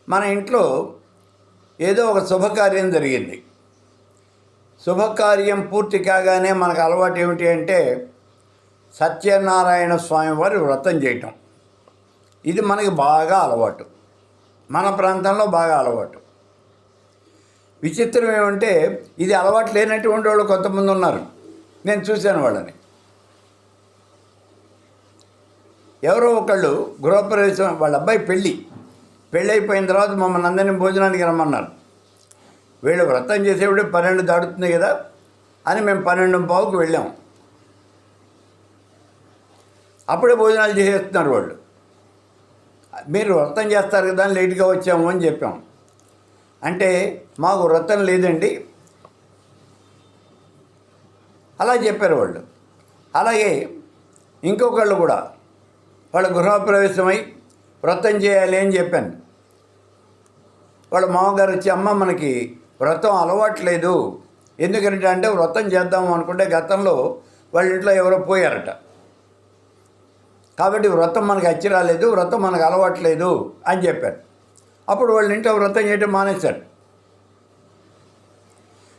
మన ఇంట్లో ఏదో ఒక శుభకార్యం జరిగింది. శుభకార్యం పూర్తి కాగానే మనకు అలవాటు ఏమిటి అంటే సత్యనారాయణ స్వామి వారి వ్రతం చేయటం. ఇది మనకి బాగా అలవాటు, మన ప్రాంతంలో బాగా అలవాటు. విచిత్రం ఏమంటే ఇది అలవాటు లేనటువంటి వాళ్ళు కొంతమంది ఉన్నారు. నేను చూశాను వాళ్ళని. ఎవరో ఒకళ్ళు గృహప్రవేశం, వాళ్ళ అబ్బాయి పెళ్ళి అయిపోయిన తర్వాత మమ్మల్ని అందరినీ భోజనానికి రమ్మన్నారు. వీళ్ళు వ్రతం చేసేప్పుడే 12 దాడుతుంది కదా అని మేము 12:15కి వెళ్ళాం. అప్పుడే భోజనాలు చేసేస్తున్నారు వాళ్ళు. మీరు వ్రతం చేస్తారు కదా అని లేట్గా వచ్చాము అని చెప్పాం. అంటే మాకు వ్రతం లేదండి అలా చెప్పారు వాళ్ళు. అలాగే ఇంకొకళ్ళు కూడా వాళ్ళ గృహప్రవేశమై వ్రతం చేయాలి అని చెప్పాను. వాళ్ళ మామగారు వచ్చి, అమ్మ మనకి వ్రతం అలవాట్లేదు, ఎందుకంటే అంటే వ్రతం చేద్దాము అనుకుంటే గతంలో వాళ్ళ ఇంట్లో ఎవరో పోయారట, కాబట్టి వ్రతం మనకు అచ్చి రాలేదు, వ్రతం మనకు అలవాట్లేదు అని చెప్పారు. అప్పుడు వాళ్ళ ఇంట్లో వ్రతం చేయడం మానేశారు.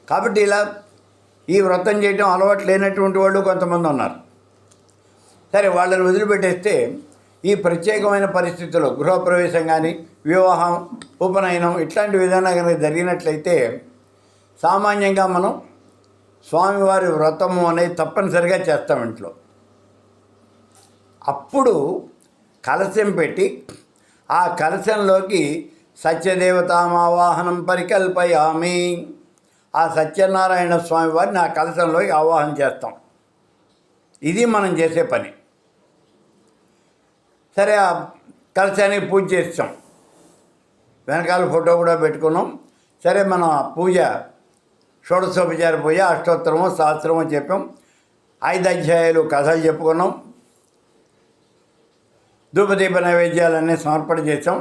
కాబట్టి ఇలా ఈ వ్రతం చేయడం అలవాటు లేనటువంటి వాళ్ళు కొంతమంది ఉన్నారు. సరే, వాళ్ళని వదిలిపెట్టేస్తే ఈ ప్రత్యేకమైన పరిస్థితుల్లో గృహప్రవేశం కానీ, వివాహం, ఉపనయనం ఇట్లాంటి విధానం కనుక జరిగినట్లయితే సామాన్యంగా మనం స్వామివారి వ్రతము అనేది తప్పనిసరిగా చేస్తాం ఇంట్లో. అప్పుడు కలశం పెట్టి ఆ కలశంలోకి సత్యదేవతామావాహనం పరికల్పయామి, ఆ సత్యనారాయణ స్వామి వారిని ఆ కలశంలోకి ఆవాహన చేస్తాం. ఇది మనం చేసే పని. సరే, ఆ కలశానికి పూజ చేస్తాం, వెనకాల ఫోటో కూడా పెట్టుకున్నాం. సరే, మనం ఆ పూజ షోడశోపచార పూజ, అష్టోత్తరము సహస్రము చెప్పాం, 5 అధ్యాయాలు కథలు చెప్పుకున్నాం, ధూపదీప నైవేద్యాలన్నీ సమర్పణ చేసాం,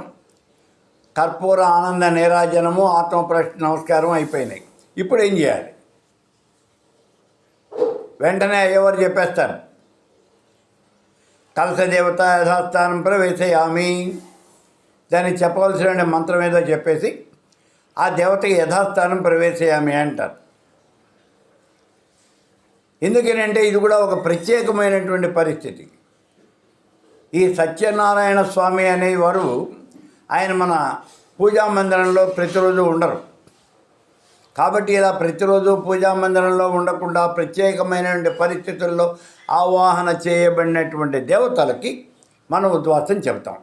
కర్పూర ఆనంద నీరాజనము, ఆత్మప్రశ్న నమస్కారం అయిపోయినాయి. ఇప్పుడు ఏం చేయాలి? వెంటనే అయ్యవారు చెప్పేస్తారు, కలశదేవత యథాస్థానం ప్రవేశయామి, దానికి చెప్పవలసిన మంత్రం ఏదో చెప్పేసి ఆ దేవతకి యథాస్థానం ప్రవేశయామి అంటారు. ఎందుకనంటే ఇది కూడా ఒక ప్రత్యేకమైనటువంటి పరిస్థితి. ఈ సత్యనారాయణ స్వామి అనేవారు ఆయన మన పూజా మందిరంలో ప్రతిరోజు ఉండరు. కాబట్టి ఇలా ప్రతిరోజు పూజా మందిరంలో ఉండకుండా ప్రత్యేకమైనటువంటి పరిస్థితుల్లో ఆవాహన చేయబడినటువంటి దేవతలకి మనం ఉద్వాసం చెబుతాం.